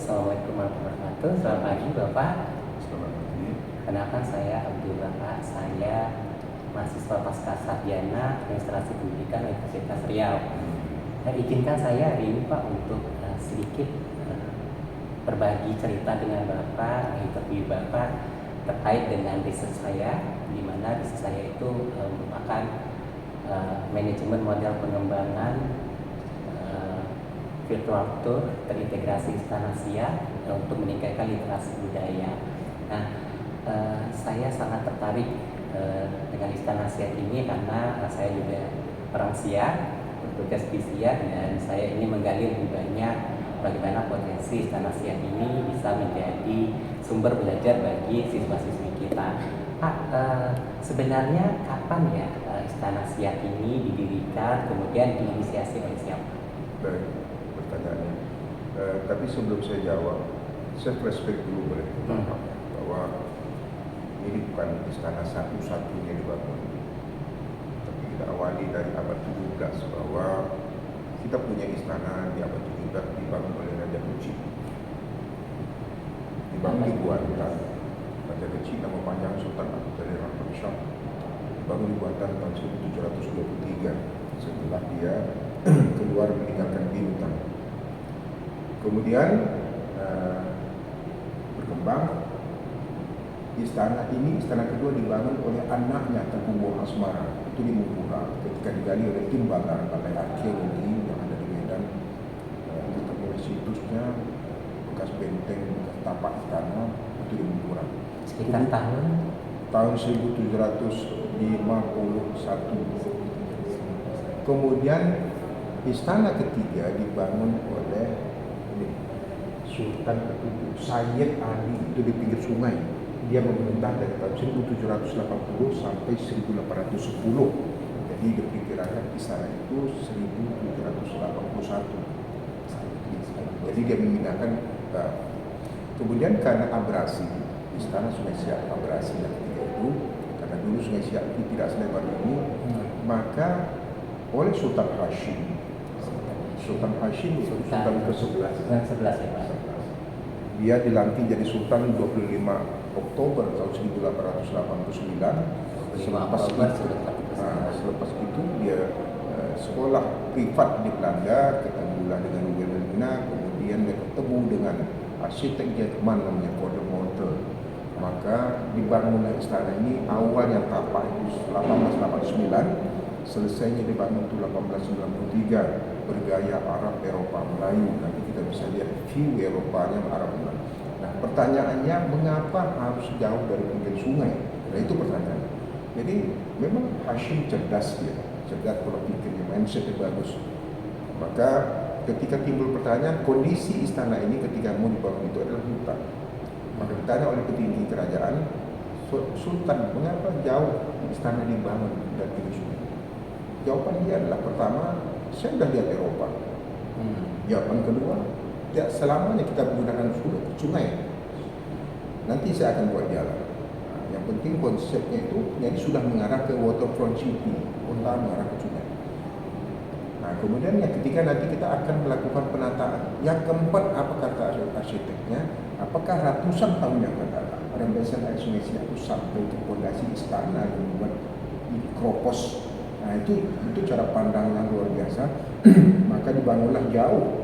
Assalamualaikum warahmatullahi wabarakatuh. Selamat pagi Bapak. Selamat pagi. Kenalkan saya Abdul Bapak. Saya mahasiswa Pascasarjana Administrasi Pendidikan Universitas Riau. Izinkan saya hari ini Pak untuk sedikit berbagi cerita dengan Bapak, interview Bapak terkait dengan riset saya, di mana riset saya itu merupakan manajemen model pengembangan virtual tour terintegrasi Istana Siak untuk meningkatkan literasi budaya. Nah, saya sangat tertarik dengan Istana Siak ini karena saya juga orang Siak, bertugas di Siak, dan saya ingin menggali lebih banyak bagaimana potensi Istana Siak ini bisa menjadi sumber belajar bagi siswa-siswi kita. Pak, sebenarnya kapan ya Istana Siak ini didirikan, kemudian diinisiasi oleh siapa? Baik, pertanyaannya. Tapi sebelum saya jawab, saya flashback dulu boleh bahwa ini bukan istana satu-satunya dibangun. Tapi kita awali dari abad 17 bahwa kita punya istana di abad 17 dibangun oleh Raja Kecil. Dibangun di Buatan. Raja Kecil nama panjang Sultan Abu Talib Rahman Shah. Dibangun di Buatan tahun 1723 setelah dia keluar meninggalkan Bintang. Kemudian berkembang. Istana kedua dibangun oleh anaknya Tengku Buah Asmara, itu di Mumpura, ketika digali oleh tim balai arkeologi yang ada di Medan. Ketemu situsnya, bekas benteng, bekas tapak istana, itu di Mumpura. Sekitar tahun 1751. Kemudian istana ketiga dibangun oleh Sultan ketujuh Sayyid Ali, itu di pinggir sungai. Dia memerintah dari tahun 1780 sampai 1810. Jadi diperkirakan istana itu 1781. Jadi dia memindahkan. Kemudian karena abrasi, istana Sungai Siak abrasi yang ketiga itu, karena dulu Sungai Siak itu tidak selebar ini, maka oleh Sultan Hashim ke-11 ya Pak. Dia dilantik jadi Sultan 25 Oktober tahun 1889. Selepas itu dia sekolah privat di Belanda, ketemulah dengan Wilhelmina, kemudian dia ketemu dengan arsitek Jerman namanya Codemonte. Maka dibangunlah istana ini, awalnya tapak itu 1889, selesainya dibangun itu 1893, bergaya Arab Eropa Melayu. Nanti kita bisa lihat view Eropanya Arab Melayu. Nah, pertanyaannya mengapa harus jauh dari pinggir sungai? Nah, itu pertanyaannya. Jadi memang Hashim cerdas pola pikirnya, mindsetnya bagus. Maka ketika timbul pertanyaan, kondisi istana ini ketika mau dibangun itu adalah hutan. Maka ditanya oleh petinggi kerajaan, Sultan, mengapa jauh istana dibangun dari pinggir sungai? Jawaban dia adalah, pertama, saya sudah lihat Eropa. Jawaban kedua, tidak selamanya kita menggunakan sungai. Nanti saya akan buat jalan. Nah, yang penting konsepnya itu, jadi sudah mengarah ke waterfront city, kota mengarah ke sungai. Nah, kemudian ketika nanti kita akan melakukan penataan. Yang keempat, apa kata arsiteknya? Apakah ratusan tahun yang akan datang rembesan air Sungai Siak itu sampai ke fondasi istana yang membuat kropos. Nah, itu cara pandang yang luar biasa. Maka dibangunlah jauh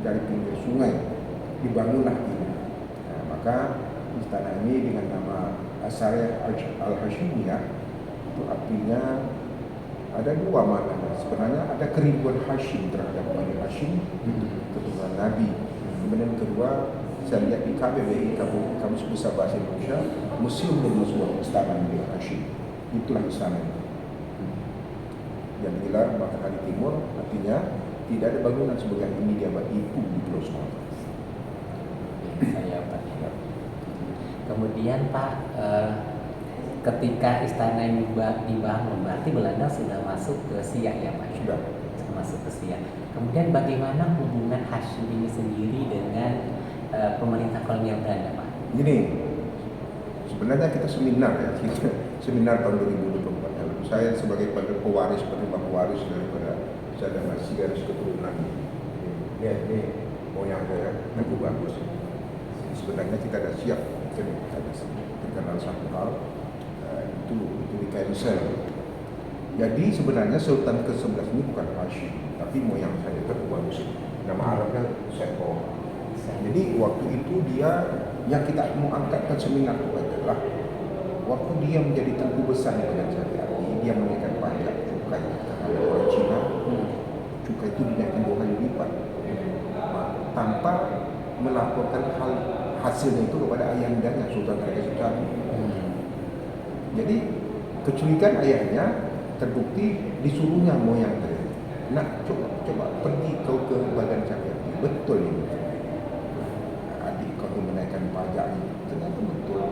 dari pinggir sungai, dibangunlah ini. Nah, maka istana ini dengan nama Asariyah Al-Hashimiyah, itu artinya ada dua makna. Sebenarnya ada kerinduan Hashim terhadap Bani Hashim, keturunan Nabi. Kemudian kedua, saya lihat di KBBI, Kamus Besar Bahasa Indonesia, museum dan sebuah istana milik Hashim. Itulah istana itu. Yang digelar Matahari Timur, artinya tidak ada bangunan sebagainya ini di abad itu di Pulau Sumatera. Kemudian Pak, ketika istana ini dibangun, berarti Belanda sudah masuk ke Siak ya Pak? Sudah masuk ke Siak. Kemudian bagaimana hubungan Hashim ini sendiri dengan pemerintah kolonial Belanda Pak? Gini, sebenarnya kita seminar seminar tahun 2024 yang lalu. Saya sebagai penerima pewaris daripada saya dan masih garis keturunan. Ya, ini moyang saya Tengku Bagus. Sebenarnya kita dah siap, terkenal satu hal, itu di cancel. Jadi sebenarnya Sultan ke-11 ini bukan Hashim, tapi moyang saya Tengku Bagus. Nama Arabnya Seko. Jadi waktu itu dia yang kita mau angkat ke seminar itu adalah waktu dia menjadi tengku besar di Kerajaan Syariah, dia menaikkan pajak cukai terhadap orang Cina. Cukai itu dinaikkan 2 kali lipat tanpa melaporkan hasilnya itu kepada ayandanya Sultan Syariah. Jadi kecurigaan ayahnya terbukti disuruhnya moyang saya, nak coba pergi kau ke badan syariah, betul ini adik kau menaikkan pajak ini, ternyata betul.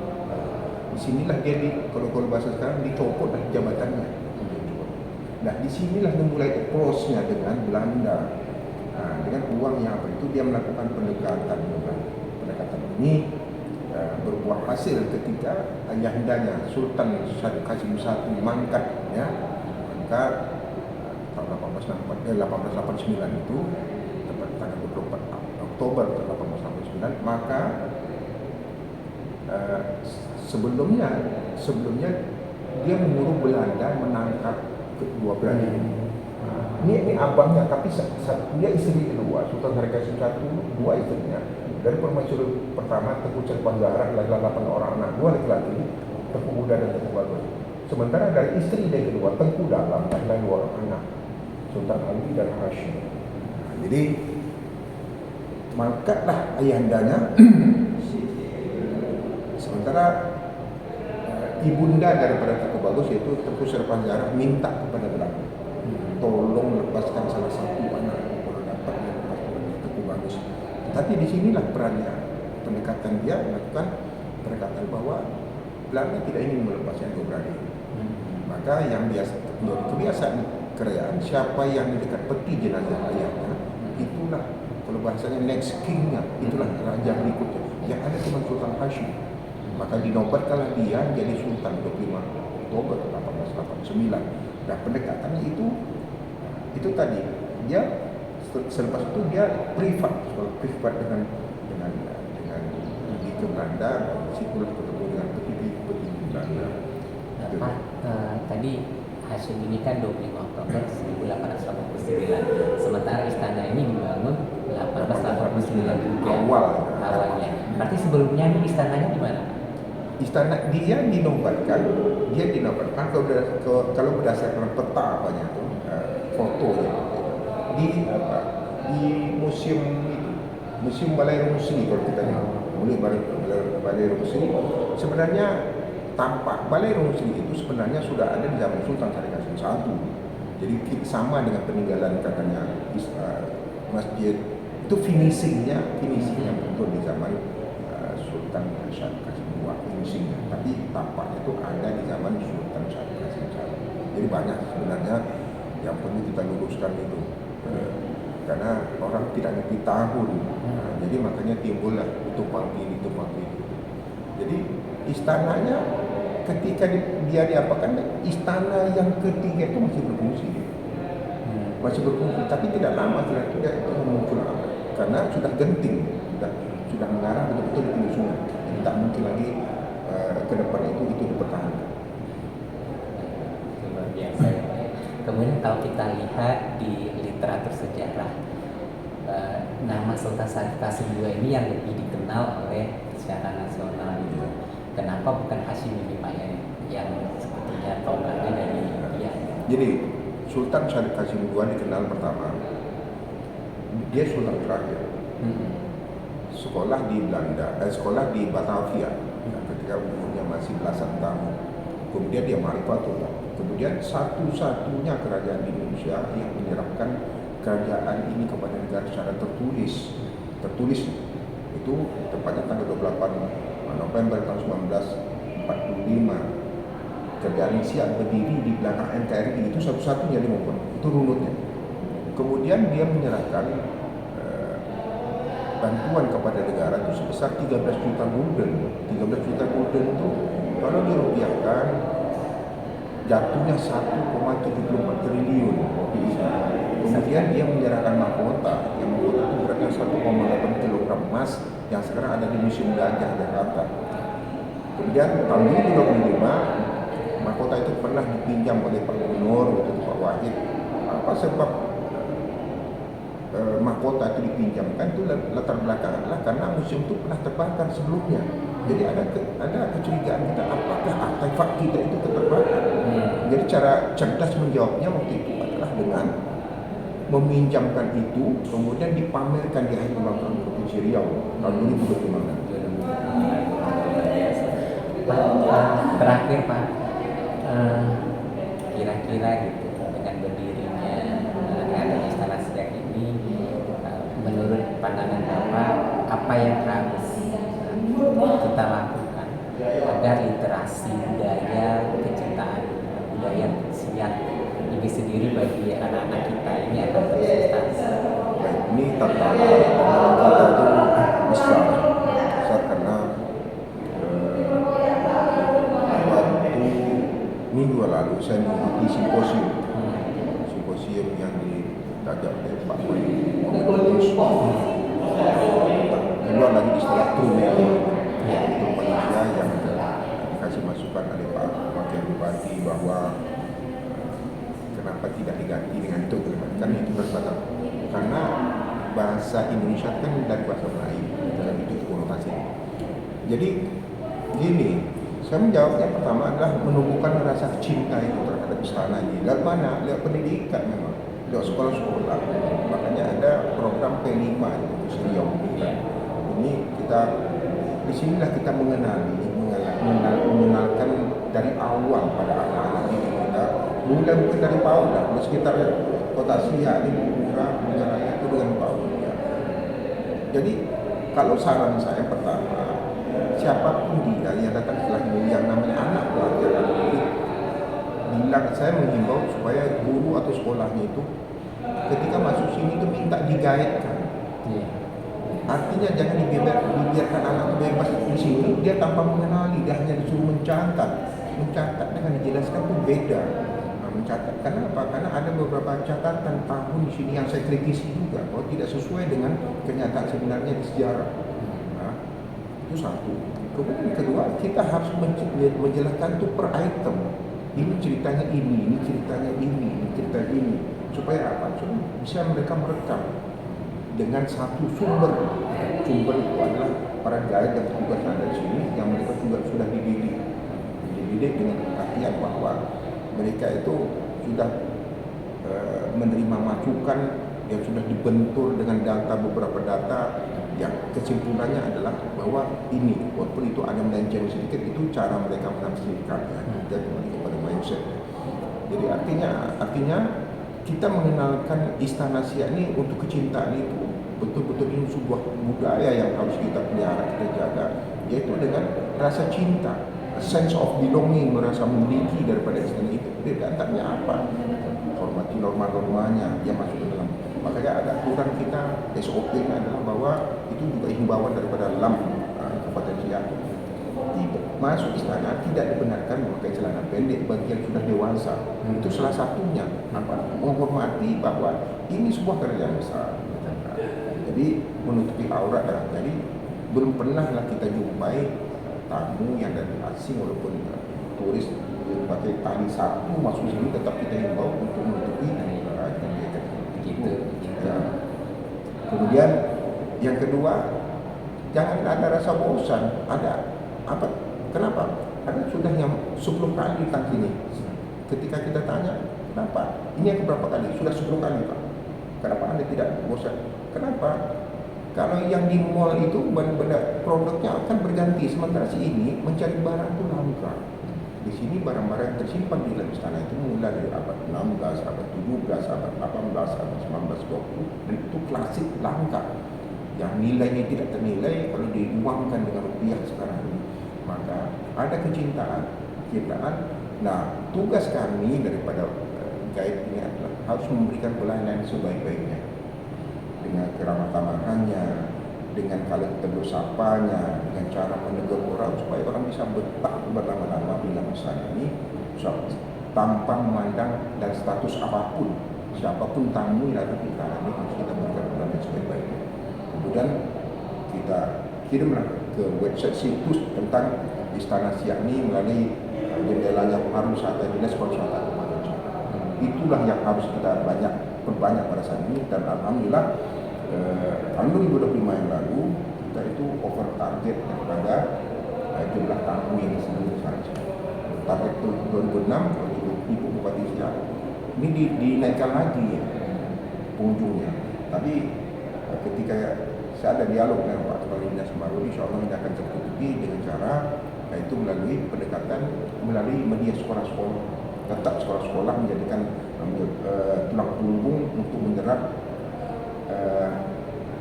Disinilah dia kalau bahasa sekarang dicopot dari jabatannya. Nah disinilah memulai approach-nya dengan Belanda. Dengan uang yang apa itu dia melakukan pendekatan ini berbuah hasil ketika ayahandanya Sultan Syarif Qasim I mangkat tahun 1889 itu tepat tanggal 24 Oktober 1889, maka sebelumnya dia menyuruh Belanda menangkap kedua beradik. Ini abangnya, tapi dia istri kedua, Sultan Syarif Qasim I, 2 istrinya. Dari permaisuri pertama, Tengku Cerpanggara, adalah 8 orang anak, 2 laki-laki, Tengku Muda dan Tengku Bagus. Sementara dari istri dia kedua, Tengku Dalam, adalah 2 orang anak, Sultan Ali dan Hashim. Jadi mangkatlah ayahandanya. Sementara ibunda daripada Tengku Bagus yaitu Tengku Cerpanggara minta kepada Belanda, tolong lepaskan salah satu anak kalau dapat lepaskan Tengku Bagus. Tapi disinilah perannya pendekatan dia melakukan pendekatan bahwa Belanda tidak ingin melepaskan dua beradik. Maka yang kebiasaan kerajaan, siapa yang di dekat peti jenazah ayahnya, itulah kalau bahasanya next king-nya, itulah raja berikutnya. Yang ada cuma Sultan Hashim. Maka dinobatkanlah dia jadi Sultan 25 Oktober 1889. Nah pendekatannya itu tadi dia selepas itu dia privat dengan pergi ke Belanda, situlah ketemu dengan peti Belanda. Tadi Hashim ini kan 25 Oktober 1889, sementara istana ini dibangun 1889 juga awalnya. Berarti sebelumnya ini istananya di mana? Istana dia dinobatkan kalau berdasarkan peta apanya itu fotonya di museum Balai Rumusri. Kalau kita lihat Balai Rumusri, sebenarnya tampak Balai Rumusri itu sebenarnya sudah ada di zaman Sultan Syarif Qasim I. Jadi sama dengan peninggalan katanya masjid itu finishingnya betul di zaman Sultan Syarif Qasim II finishingnya, tapi tampaknya itu ada di zaman Sultan Syarif Qasim I. Jadi banyak sebenarnya yang perlu kita luruskan itu. Karena orang tidak ngerti tahun, jadi makanya timbullah tumpang ini. Jadi istananya ketika dia diapakan, istana yang ketiga itu masih berfungsi, tapi tidak lama setelah itu dia muncul karena sudah genting, sudah mengarah betul-betul di pinggir sungai. Jadi tak mungkin lagi ke depan itu dipertahankan. Luar biasa. Kemudian kalau kita lihat di literatur sejarah, nama Sultan Syarif Qasim II ini yang lebih dikenal oleh secara nasional itu. Kenapa bukan Hashim bin Maya yang sepertinya tongkatnya dari dia? Jadi Sultan Syarif Qasim II dikenal pertama, dia sultan terakhir. Sekolah di Belanda, sekolah di Batavia ketika umurnya masih belasan tahun. Kemudian dia Marifatullah. Kemudian satu-satunya kerajaan di Indonesia yang menyerahkan kerajaan ini kepada negara secara tertulis itu tepatnya tanggal 28 November tahun 1945. Kerajaan siap berdiri di belakang NKRI, itu satu-satunya di Mogon, itu runutnya. Kemudian dia menyerahkan bantuan kepada negara itu sebesar 13 juta gulden. 13 juta gulden itu kalau dirupiahkan jatuhnya 1,74 triliun. Kemudian dia menyerahkan mahkota, yang mahkota itu beratnya 1,8 kilogram emas yang sekarang ada di Museum Gajah Jakarta. Kemudian tahun 2025 mahkota itu pernah dipinjam oleh Pak Gubernur waktu itu Pak Wahid. Apa sebab mahkota itu dipinjamkan? Itu latar belakang adalah karena museum itu pernah terbakar sebelumnya. Jadi ada kecurigaan kita, apakah artefak kita itu terbakar? Jadi cara cerdas menjawabnya waktu itu adalah dengan meminjamkan itu, kemudian dipamerkan di Hari Ulang Tahun Provinsi Riau tahun 2025. Terakhir Pak, kira-kira gitu dengan berdirinya ada Istana Siak ini, menurut pandangan Bapak apa yang harus kita lakukan agar literasi budaya, kecintaan budaya Siak ini sendiri bagi anak-anak kita ini akan terus. Ini tantangan kita itu besar karena waktu minggu lalu saya mengikuti simposium yang ditajak oleh Pak Wali keluar lagi istilah Trumel untuk manusia yang dikasih masukan oleh Pak Wakil Bupati bahwa kenapa tidak diganti dengan itu, kan itu berbeda karena bahasa Indonesia kan dari bahasa Melayu dan itu konotasi. Jadi gini, saya menjawabnya pertama adalah menumbuhkan rasa cinta itu terhadap istana ini. Lewat mana? Lewat pendidikan memang, lewat sekolah-sekolah. Makanya ada program P5 itu Riau. Ini kita di sinilah kita mengenalkan dari awal pada anak-anak ini. Kita mulai mungkin dari PAUD di sekitar kota Siak ini mengenalnya itu dengan PAUD. Jadi kalau saran saya pertama, siapapun dia yang datang setelah ini yang namanya anak pelajar ini, bilang saya menghimbau supaya guru atau sekolahnya itu ketika masuk sini itu minta digaetkan. Artinya jangan dibiarkan anak itu bebas di sini, dia tanpa mengenali, dia hanya disuruh mencatat dengan dijelaskan itu beda. Mencatat, kenapa? Karena ada beberapa catatan tahun di sini yang saya kritisi juga bahwa tidak sesuai dengan kenyataan sebenarnya di sejarah. Nah, itu satu. Kemudian kedua, kita harus menjelaskan itu per item. Ini ceritanya ini ceritanya ini cerita ini. Supaya apa? Supaya bisa mereka merekam dengan satu sumber. Sumber itu adalah para guide yang tugas ada di sini, yang mereka juga sudah dididik dengan artian bahwa mereka itu sudah menerima masukan yang sudah dibentur dengan beberapa data yang kesimpulannya adalah bahwa ini walaupun itu ada melenceng sedikit, itu cara mereka menafsirkannya dan kembali kepada mindset. Jadi artinya kita mengenalkan Istana Siak ini untuk kecintaan itu betul-betul ini sebuah budaya yang harus kita pelihara, kita jaga, yaitu dengan rasa cinta, sense of belonging, merasa memiliki daripada istana itu. Antaranya apa? Hormati norma-normanya yang masuk ke dalam. Makanya ada aturan kita, SOP-nya adalah bahwa itu juga himbauan daripada LAM Kabupaten Siak. Masuk istana tidak dibenarkan memakai celana pendek bagi yang sudah dewasa. Itu salah satunya. Menghormati bahwa ini sebuah kerjaan besar. Jadi menutupi aurat. Jadi belum pernahlah kita jumpai tamu yang dari asing walaupun turis pakai tali satu masuk sini, tetap kita himbau untuk menutupi begitu. Ya. Kemudian yang kedua, jangan ada rasa bosan. Ada apa? Kenapa? Karena sudah yang 10 kali datang sini. Ketika kita tanya, kenapa? Ini yang berapa kali? Sudah 10 kali, Pak. Kenapa Anda tidak bosan? Kenapa? Kalau yang di mall itu benda produknya akan berganti, sementara ini mencari barang itu langka. Di sini barang-barang yang tersimpan di dalam istana itu mulai dari abad 16, abad 17, abad 18, abad 19, 20, dan itu klasik langka. Yang nilainya tidak ternilai kalau diuangkan dengan rupiah sekarang ini. Maka ada kecintaan. Nah, tugas kami daripada guide ini adalah harus memberikan pelayanan sebaik-baiknya. Dengan keramah tamahannya, dengan kalian tegur sapanya, dengan cara menegur orang supaya orang bisa betah berlama-lama di dalam istana ini tanpa memandang dan status apapun. Siapapun tamu yang datang ke istana ini harus kita berikan pelayanan sebaik-baiknya. kemudian kita kirimlah ke website situs tentang Istana Siak ini melalui jendelanya Pengaruh Wisata Dinas Pariwisata Indonesia. Itulah yang harus kita perbanyak pada saat ini, dan alhamdulillah tahun 2025 yang lalu kita itu over target daripada jumlah tamu yang disebut saja. Target itu 2006 untuk Ibu Bupati Siak ini dinaikkan lagi ya pengunjungnya. Tapi ketika saya ada dialog dengan Pak Kepala Dinas Baru, insya Allah ini akan tertutupi dengan cara yaitu melalui pendekatan melalui media sekolah-sekolah, tetap sekolah-sekolah menjadikan tulang punggung untuk menyerap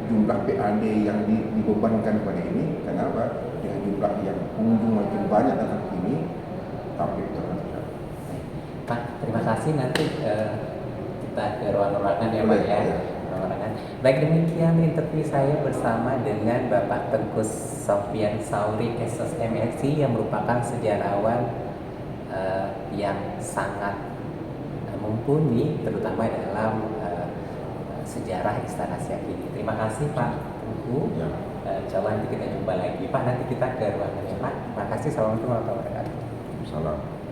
jumlah PAD yang dibebankan pada ini. Kenapa? Dengan jumlah yang pengunjung makin banyak datang ini, tapi Pak, terima kasih. Nanti kita ke ruang-ruangan ya Pak ya. Ruang-ruangan. Baik, demikian interview saya bersama dengan Bapak Tengku Sofian Sauri SSMSI yang merupakan sejarawan yang sangat mumpuni terutama dalam sejarah Istana Siak ini. Terima kasih Pak Tengku. Ya. Insya Allah nanti kita jumpa lagi Pak. Nanti kita ke ruangannya Pak. Terima kasih. Assalamualaikum warahmatullahi wabarakatuh. Salam.